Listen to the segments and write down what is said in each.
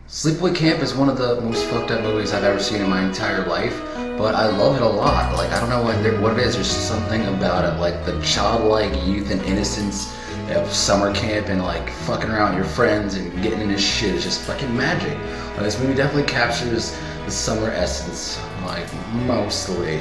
Sleepaway Camp is one of the most fucked up movies I've ever seen in my entire life, but I love it a lot. Like, I don't know what it is, there's something about it, like the childlike youth and innocence of summer camp and like fucking around with your friends and getting into shit is just fucking magic. Like, this movie definitely captures the summer essence, like, mostly.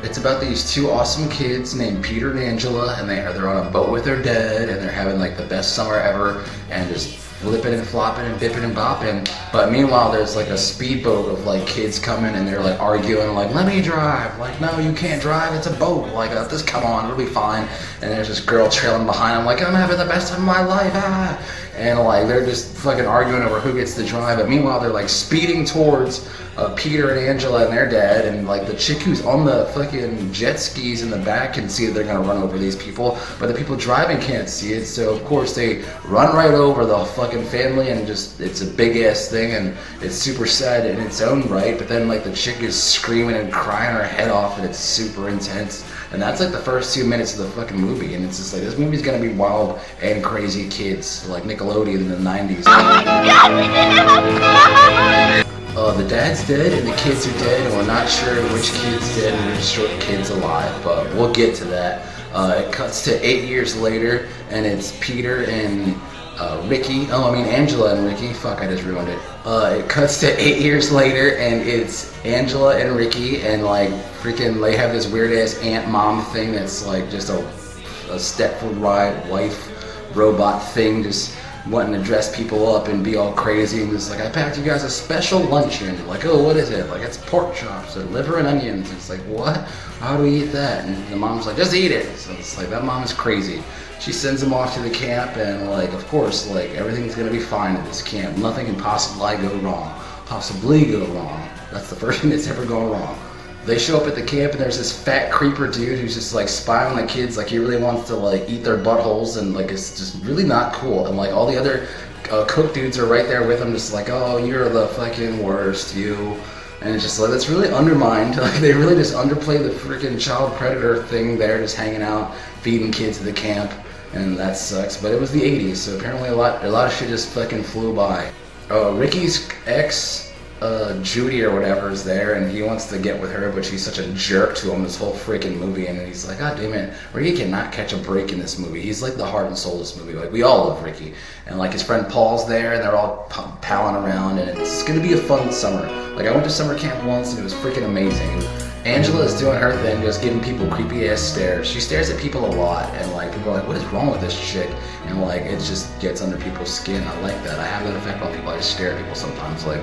It's about these two awesome kids named Peter and Angela, and they're on a boat with their dad, and they're having like the best summer ever, and just flipping and flopping and bipping and bopping. But meanwhile, there's like a speedboat of like kids coming, and they're like arguing, like, let me drive. Like, no, you can't drive. It's a boat. Like, just come on, it'll be fine. And there's this girl trailing behind them, like, I'm having the best time of my life. Ah. And like they're just fucking arguing over who gets to drive. But meanwhile, they're like speeding towards Peter and Angela and their dad, and like the chick who's on the fucking jet skis in the back can see that they're gonna run over these people, but the people driving can't see it. So of course they run right over the fucking family, and just it's a big ass thing, and it's super sad in its own right. But then like the chick is screaming and crying her head off, and it's super intense. And that's like the first 2 minutes of the fucking movie, and it's just like this movie's gonna be wild and crazy kids, like Nickelodeon in the 90s. The dad's dead and the kids are dead, and we're not sure which kid's dead and which kid's alive, but we'll get to that. It cuts to 8 years later, and it's Peter and Angela and Ricky. Fuck, I just ruined it. It cuts to 8 years later, and it's Angela and Ricky, and like freaking they have this weird ass aunt mom thing that's like just a Stepford wife robot thing, just wanting to dress people up and be all crazy, and just like, I packed you guys a special luncheon. Like, oh, what is it? Like, it's pork chops and liver and onions. It's like, what? How do we eat that? And the mom's like, just eat it. So it's like, that mom is crazy. She sends them off to the camp, and like, of course, like, everything's gonna be fine at this camp. Nothing can possibly go wrong. That's the first thing that's ever gone wrong. They show up at the camp, and there's this fat creeper dude who's just like spying on the kids, like he really wants to like eat their buttholes, and like it's just really not cool. And like all the other cook dudes are right there with him, just like, oh, you're the fucking worst, you. And it's just like, that's really undermined. Like, they really just underplay the freaking child predator thing there, just hanging out, feeding kids at the camp, and that sucks. But it was the 80s, so apparently a lot of shit just fucking flew by. Ricky's ex, Judy or whatever, is there, and he wants to get with her, but she's such a jerk to him this whole freaking movie, and he's like, God damn it, Ricky cannot catch a break in this movie. He's like the heart and soul of this movie. Like, we all love Ricky, and like his friend Paul's there, and they're all palling around, and it's gonna be a fun summer. Like, I went to summer camp once, and it was freaking amazing. Angela is doing her thing, just giving people creepy ass stares. She stares at people a lot, and like people are like, what is wrong with this chick? And like it just gets under people's skin. I like that. I have that effect on people. I just stare at people sometimes, like,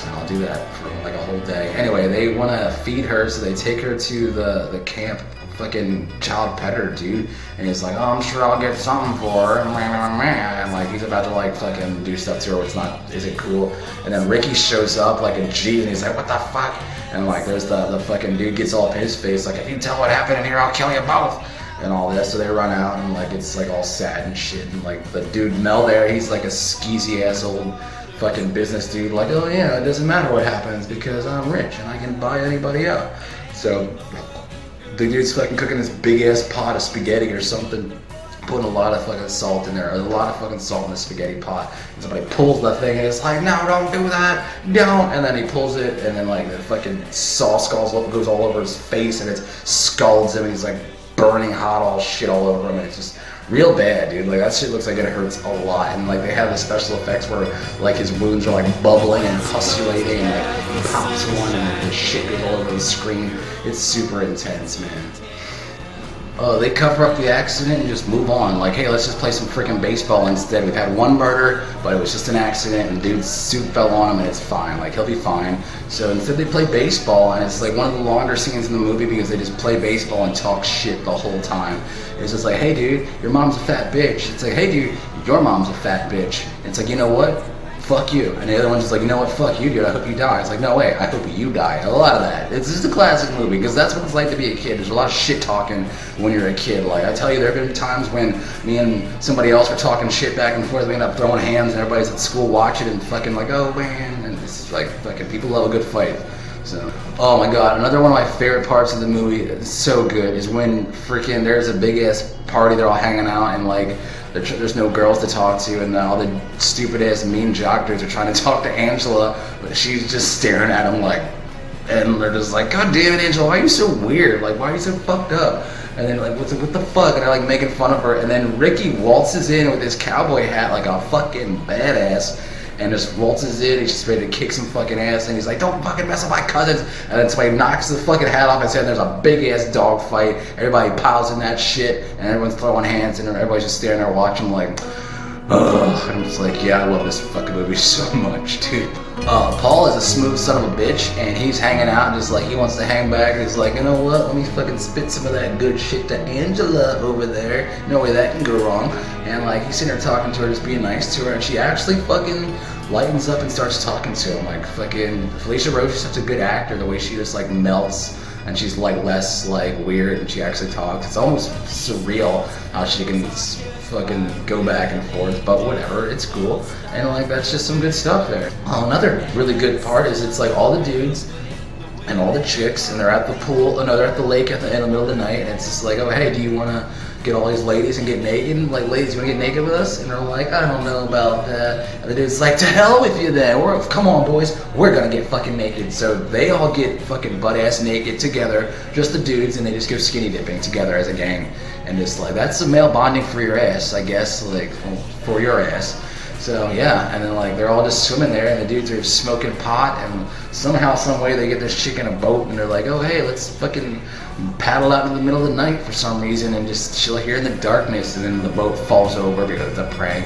and I'll do that for like a whole day. Anyway, they want to feed her, so they take her to the camp fucking child petter dude, and he's like, oh, I'm sure I'll get something for her, and like he's about to like fucking do stuff to her, which isn't cool. And then Ricky shows up like a G, and he's like, what the fuck? And like there's the fucking dude gets all up in his face, like, if you tell what happened in here, I'll kill you both, and all this. So they run out, and like it's like all sad and shit, and like the dude Mel there, he's like a skeezy ass old fucking business dude, like, oh yeah, it doesn't matter what happens because I'm rich and I can buy anybody out. So the dude's fucking cooking this big ass pot of spaghetti or something, putting a lot of fucking salt in there, a lot of fucking salt in the spaghetti pot, and somebody pulls the thing, and it's like, no, don't do that, don't, and then he pulls it, and then like the fucking sauce goes all over his face, and it scalds him, and he's like burning hot all shit all over him, and it's just real bad, dude. Like, that shit looks like it hurts a lot, and like they have the special effects where like his wounds are like bubbling and pussulating, and like he pops one and the shit goes all over the screen. It's super intense, man. They cover up the accident and just move on. Like, hey, let's just play some freaking baseball instead. We've had one murder, but it was just an accident, and dude's suit fell on him, and it's fine. Like, he'll be fine. So instead they play baseball, and it's like one of the longer scenes in the movie because they just play baseball and talk shit the whole time. It's just like, hey, dude, your mom's a fat bitch. It's like, hey, dude, your mom's a fat bitch. And it's like, you know what? Fuck you. And the other one's just like, you know what, fuck you, dude, I hope you die. It's like, no way, I hope you die. A lot of that. It's just a classic movie, because that's what it's like to be a kid. There's a lot of shit talking when you're a kid. Like, I tell you, there have been times when me and somebody else were talking shit back and forth, we end up throwing hands, and everybody's at school watching and fucking like, oh man, and it's like, fucking people love a good fight. So, oh my god, another one of my favorite parts of the movie, it's so good, is when freaking there's a big ass party, they're all hanging out, and like there's no girls to talk to, and all the stupid ass mean jock dudes are trying to talk to Angela, but she's just staring at him like, and they're just like, God damn it, Angela, why are you so weird? Like, why are you so fucked up? And then like, what the fuck? And they're like making fun of her, and then Ricky waltzes in with his cowboy hat like a fucking badass, and just waltzes in, he's just ready to kick some fucking ass, and he's like, don't fucking mess with my cousins, and then somebody knocks the fucking hat off his head, and there's a big ass dog fight, everybody piles in that shit, and everyone's throwing hands, and everybody's just standing there watching like, ugh, and I'm just like, yeah, I love this fucking movie so much, dude. Paul is a smooth son of a bitch, and he's hanging out, and just like, he wants to hang back, and he's like, you know what, let me fucking spit some of that good shit to Angela over there, no way that can go wrong, and like, he's sitting there talking to her, just being nice to her, and she actually fucking lightens up and starts talking to him, like, fucking, Felicia Rose is such a good actor, the way she just like melts, and she's like less like weird, and she actually talks, it's almost surreal how she can fucking go back and forth, but whatever, it's cool, and like that's just some good stuff there. Another really good part is it's like all the dudes and all the chicks, and they're at the pool, no, they're at the lake in the middle of the night, and it's just like, oh hey, do you want to get all these ladies and get naked? And like, ladies, you want to get naked with us? And they're like, I don't know about that. And the dude's like, to hell with you then. Come on, boys, we're gonna get fucking naked. So they all get fucking butt ass naked together, just the dudes, and they just go skinny dipping together as a gang. And just like, that's some male bonding for your ass, I guess, like for your ass. So yeah, and then like they're all just swimming there, and the dudes are smoking pot, and somehow, some way, they get this chick in a boat, and they're like, oh hey, let's fucking paddle out in the middle of the night for some reason, and just chill here in the darkness, and then the boat falls over because it's a prank,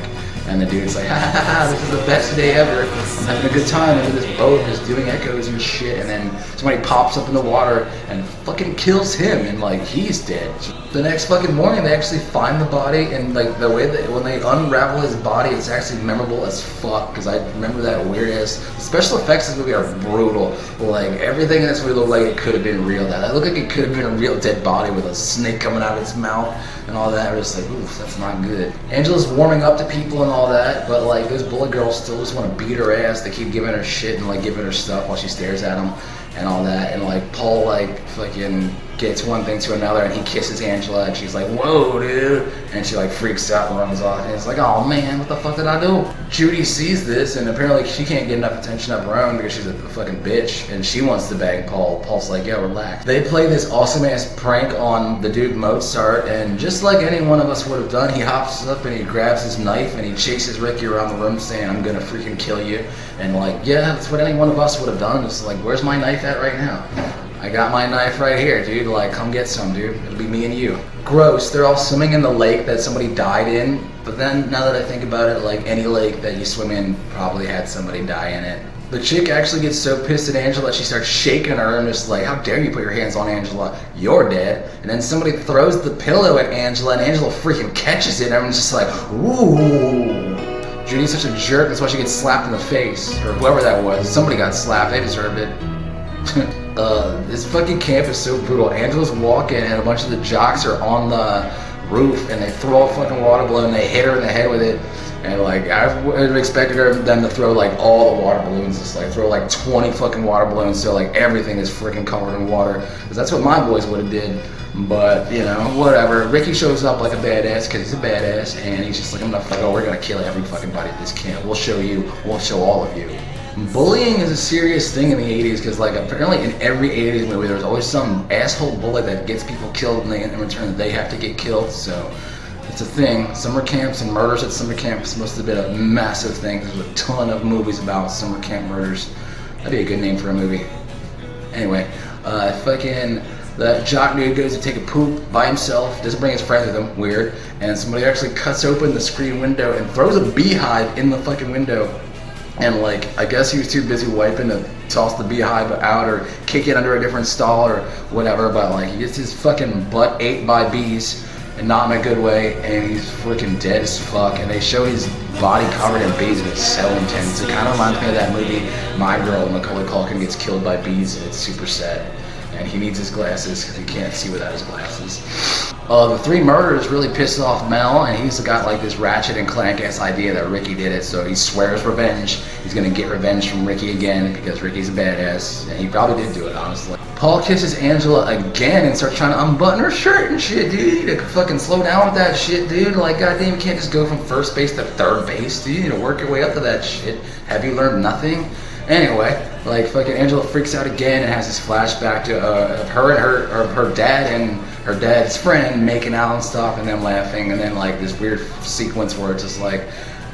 and the dude's like, ha ha ha, this is the best day ever, I'm having a good time under this boat, just doing echoes and shit, and then somebody pops up in the water and fucking kills him, and like, he's dead. The next fucking morning, they actually find the body, and like, the way that, when they unravel his body, it's actually memorable as fuck, because I remember that weird ass, the special effects in this movie are brutal, like, everything in this movie looked like it could have been real, that looked like it could have been a real dead body with a snake coming out of its mouth, and all that. We're just like, oof, that's not good. Angela's warming up to people and all that, but like, those bullet girls still just want to beat her ass, they keep giving her shit and like giving her stuff while she stares at them and all that, and like, Paul like fucking gets one thing to another, and he kisses Angela, and she's like, whoa dude, and she like freaks out and runs off, and it's like, oh man, what the fuck did I do? Judy sees this, and apparently she can't get enough attention of her own because she's a fucking bitch, and she wants to bang Paul. Paul's like, yo, relax. They play this awesome ass prank on the dude Mozart, and just like any one of us would have done, he hops up and he grabs his knife and he chases Ricky around the room saying, I'm gonna freaking kill you, and like, yeah, that's what any one of us would have done. It's like, where's my knife at right now? I got my knife right here, dude. Like, come get some, dude. It'll be me and you. Gross. They're all swimming in the lake that somebody died in. But then, now that I think about it, like, any lake that you swim in probably had somebody die in it. The chick actually gets so pissed at Angela that she starts shaking her and just like, how dare you put your hands on Angela? You're dead. And then somebody throws the pillow at Angela, and Angela freaking catches it, and everyone's just like, ooh. Judy's such a jerk. That's why she gets slapped in the face. Or whoever that was. Somebody got slapped. They deserved it. This fucking camp is so brutal. Angela's walking, and a bunch of the jocks are on the roof, and they throw a fucking water balloon, and they hit her in the head with it. And like, I would have expected them to throw like all the water balloons, just like throw like 20 fucking water balloons, so like everything is freaking covered in water, because that's what my boys would have did. But you know, whatever. Ricky shows up like a badass because he's a badass, and he's just like, I'm not like, oh, we're gonna kill every fucking body at this camp. We'll show you. We'll show all of you. Bullying is a serious thing in the 80s, because like, apparently in every 80s movie there's always some asshole bully that gets people killed, and in return they have to get killed. So it's a thing. Summer camps and murders at summer camps must have been a massive thing. There's a ton of movies about summer camp murders. That'd be a good name for a movie. Anyway, fucking the jock dude goes to take a poop by himself, doesn't bring his friends with him, weird, and somebody actually cuts open the screen window and throws a beehive in the fucking window. And like, I guess he was too busy wiping to toss the beehive out or kick it under a different stall or whatever, but like, he gets his fucking butt ate by bees, and not in a good way, and he's freaking dead as fuck, and they show his body covered in bees, and it's so intense. It kind of reminds me of that movie My Girl, when Macaulay Culkin gets killed by bees, and it's super sad, and he needs his glasses because he can't see without his glasses. The three murders really pissed off Mel, and he's got like this Ratchet and Clank ass idea that Ricky did it, so he swears revenge. He's gonna get revenge from Ricky again because Ricky's a badass, and he probably did do it, honestly. Paul kisses Angela again and starts trying to unbutton her shirt and shit, dude. You need to fucking slow down with that shit, dude. Like, goddamn, you can't just go from first base to third base, dude. You need to work your way up to that shit. Have you learned nothing? Anyway, like, fucking Angela freaks out again and has this flashback to of her and her dad and her dad's friend making out and stuff, and them laughing, and then like this weird sequence where it's just like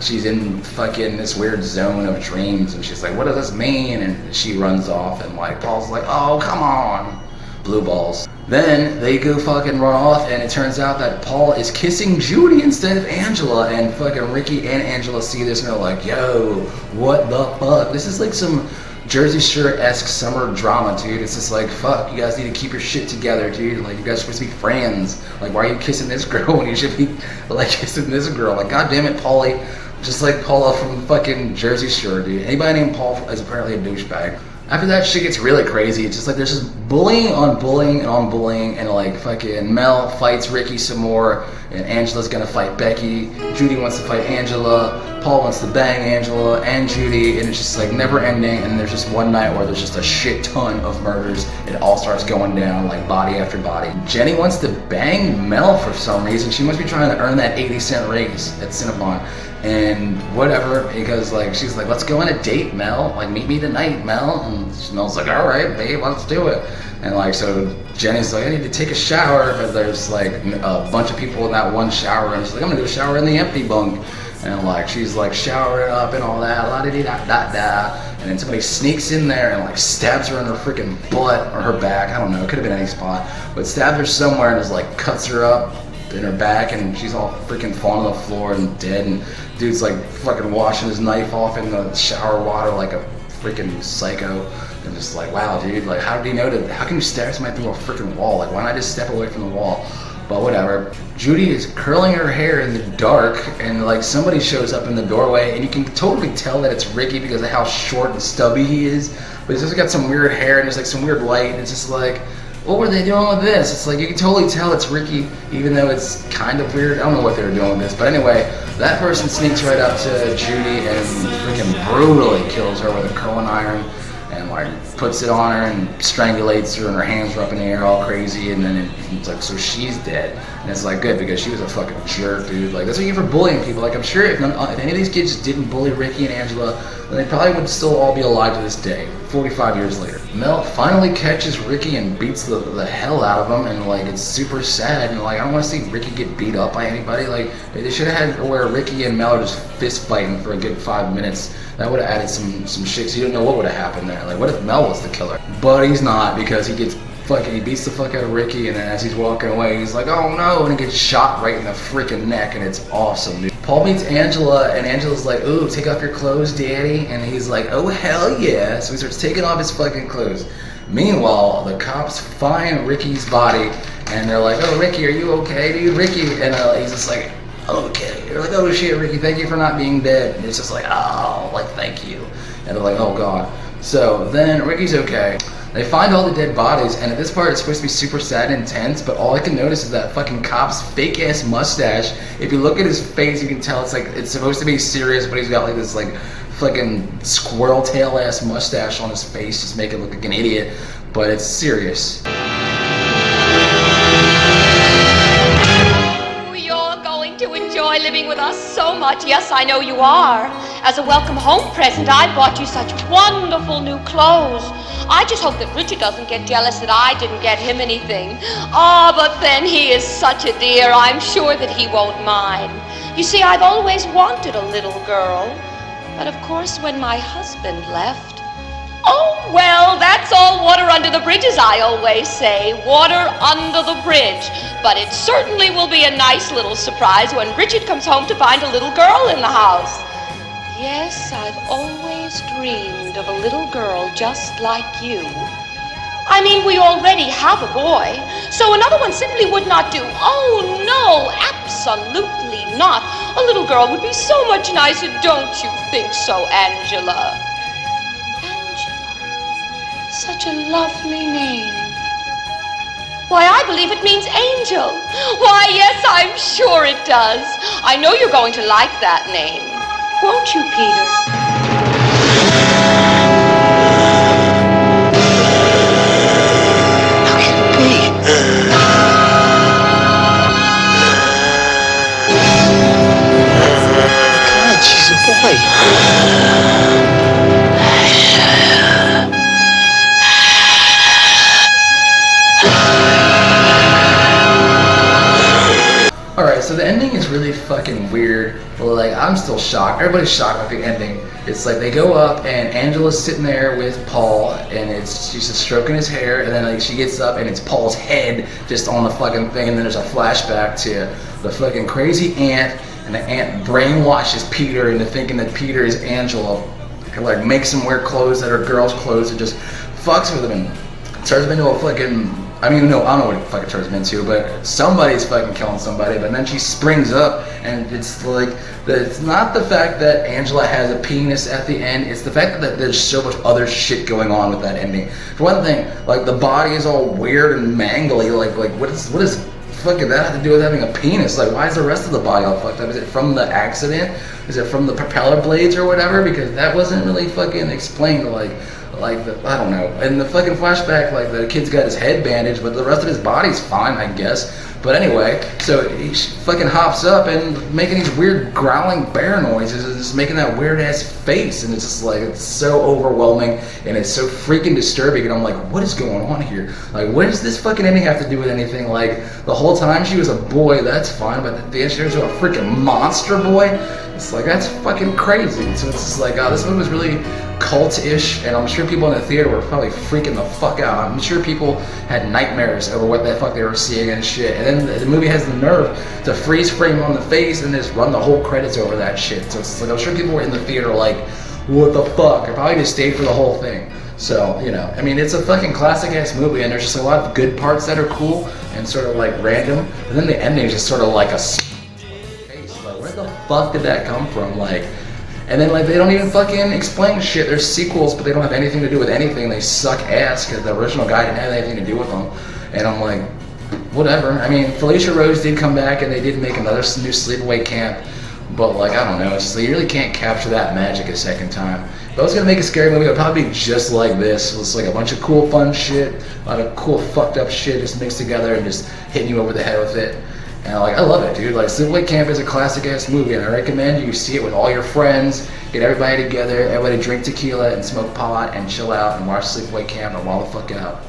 she's in fucking this weird zone of dreams, and she's like, what does this mean? And she runs off, and like Paul's like, oh, come on, blue balls. Then they go fucking run off, and it turns out that Paul is kissing Judy instead of Angela, and fucking Ricky and Angela see this and they're like, yo, what the fuck? This is like some Jersey Shore-esque summer drama, dude. It's just like, fuck, you guys need to keep your shit together, dude. Like, you guys are supposed to be friends. Like, why are you kissing this girl when you should be, like, kissing this girl? Like, god damn it, Paulie. Just like Paula from fucking Jersey Shore, dude. Anybody named Paul is apparently a douchebag. After that, shit gets really crazy. It's just like there's just bullying on bullying and on bullying, and like fucking Mel fights Ricky some more, and Angela's gonna fight Becky. Judy wants to fight Angela. Paul wants to bang Angela and Judy, and it's just like never ending. And there's just one night where there's just a shit ton of murders. It all starts going down like body after body. Jenny wants to bang Mel for some reason. She must be trying to earn that 80-cent raise at Cinnabon. And whatever, because like she's like, let's go on a date, Mel. Like, meet me tonight, Mel. And Mel's like, all right, babe, let's do it. And like, so Jenny's like, I need to take a shower, but there's like a bunch of people in that one shower, and she's like, I'm gonna go shower in the empty bunk. And like, she's like showering up and all that, la-di-di-da-da-da. And then somebody sneaks in there and like stabs her in her freaking butt or her back. I don't know, it could have been any spot, but stabs her somewhere and just like cuts her up in her back, and she's all freaking falling on the floor and dead, and dude's like fucking washing his knife off in the shower water like a freaking psycho. And just like, wow, dude, like, how did he know how can you stab somebody through a freaking wall? Like, why not just step away from the wall? But whatever. Judy is curling her hair in the dark, and like somebody shows up in the doorway, and you can totally tell that it's Ricky because of how short and stubby he is, but he's just got some weird hair and there's like some weird light, and it's just like, what were they doing with this? It's like, you can totally tell it's Ricky, even though it's kind of weird. I don't know what they were doing with this, but anyway, that person sneaks right up to Judy and freaking brutally kills her with a curling iron, and like puts it on her and strangulates her, and her hands are up in the air all crazy, and then it's like, so she's dead. And it's like, good, because she was a fucking jerk, dude. Like, that's what you get for bullying people. Like, I'm sure if any of these kids didn't bully Ricky and Angela, then they probably would still all be alive to this day, 45 years later. Mel finally catches Ricky and beats the hell out of him, and like, it's super sad, and like, I don't want to see Ricky get beat up by anybody. Like, they should have had where Ricky and Mel are just fist fighting for a good 5 minutes. That would have added some shit, so you don't know what would have happened there. Like, what if Mel was the killer? But he's not, because he beats the fuck out of Ricky, and then as he's walking away, he's like, oh no, and he gets shot right in the freaking neck, and it's awesome, dude. Paul meets Angela, and Angela's like, ooh, take off your clothes, daddy, and he's like, oh hell yeah, so he starts taking off his fucking clothes. Meanwhile, the cops find Ricky's body, and they're like, oh, Ricky, are you okay, dude? Ricky, and he's just like, okay. They're like, oh shit, Ricky, thank you for not being dead. And it's just like, oh, like, thank you. And they're like, oh god. So then Ricky's okay. They find all the dead bodies, and at this part it's supposed to be super sad and intense, but all I can notice is that fucking cop's fake ass mustache. If you look at his face, you can tell it's like, it's supposed to be serious, but he's got like this like fucking squirrel tail ass mustache on his face, just make it look like an idiot, but it's serious. To enjoy living with us so much. Yes, I know you are. As a welcome home present, I bought you such wonderful new clothes. I just hope that Richard doesn't get jealous that I didn't get him anything. Ah, but then he is such a dear. I'm sure that he won't mind. You see, I've always wanted a little girl. But of course, when my husband left, oh, well, that's all water under the bridge, as I always say. Water under the bridge. But it certainly will be a nice little surprise when Richard comes home to find a little girl in the house. Yes, I've always dreamed of a little girl just like you. I mean, we already have a boy, so another one simply would not do. Oh, no, absolutely not. A little girl would be so much nicer, don't you think so, Angela? Such a lovely name. Why, I believe it means angel. Why, yes, I'm sure it does. I know you're going to like that name. Won't you, Peter? God, she's a boy. Alright, so the ending is really fucking weird. Like, I'm still shocked. Everybody's shocked at the ending. It's like they go up and Angela's sitting there with Paul and she's just stroking his hair, and then like she gets up and it's Paul's head just on the fucking thing, and then there's a flashback to the fucking crazy aunt, and the aunt brainwashes Peter into thinking that Peter is Angela. Like makes him wear clothes that are girls' clothes and just fucks with him and turns him into a fucking, I mean, no, I don't know what it fucking turns him into, but somebody's fucking killing somebody. But then she springs up, and it's like, it's not the fact that Angela has a penis at the end, it's the fact that there's so much other shit going on with that ending. For one thing, like, the body is all weird and mangly, like what is fucking that have to do with having a penis? Like, why is the rest of the body all fucked up? Is it from the accident? Is it from the propeller blades or whatever? Because that wasn't really fucking explained, like I don't know. And the fucking flashback, like the kid's got his head bandaged, but the rest of his body's fine, I guess. But anyway, so he fucking hops up and making these weird growling bear noises and just making that weird ass face, and it's just like, it's so overwhelming and it's so freaking disturbing, and I'm like, what is going on here? Like, what does this fucking ending have to do with anything? Like, the whole time she was a boy, that's fine, but the end she turns into a freaking monster boy? It's like, that's fucking crazy. So it's just like, this movie was really cult-ish, and I'm sure people in the theater were probably freaking the fuck out. I'm sure people had nightmares over what the fuck they were seeing and shit. And then the movie has the nerve to freeze frame on the face and just run the whole credits over that shit. So it's like, I'm sure people were in the theater like, what the fuck? I probably just stayed for the whole thing. So, you know, I mean, it's a fucking classic ass movie, and there's just a lot of good parts that are cool and sort of like random. And then the ending is just sort of like a face. Like, where the fuck did that come from? Like, and then like they don't even fucking explain shit. There's sequels, but they don't have anything to do with anything. They suck ass because the original guy didn't have anything to do with them. And I'm like, whatever. I mean, Felicia Rose did come back and they did make another new Sleepaway Camp, but like, I don't know. It's just like, you really can't capture that magic a second time. If I was gonna make a scary movie, it would probably be just like this. It's like a bunch of cool, fun shit, a lot of cool, fucked up shit just mixed together and just hitting you over the head with it. And like, I love it, dude. Like, Sleepaway Camp is a classic ass movie, and I recommend you see it with all your friends. Get everybody together, everybody drink tequila and smoke pot and chill out and watch Sleepaway Camp and wild the fuck out.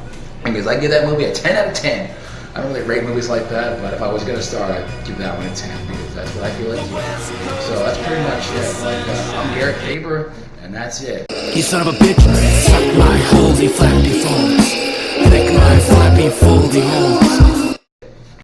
Because I give that movie a 10 out of 10. I don't really rate movies like that, but if I was gonna start, I'd give that one a 10 because that's what I feel like doing. So that's pretty much it. Like, I'm Garrett Faber, and that's it. You son of a bitch, suck my holy flappy phones, lick my flappy foldy holes.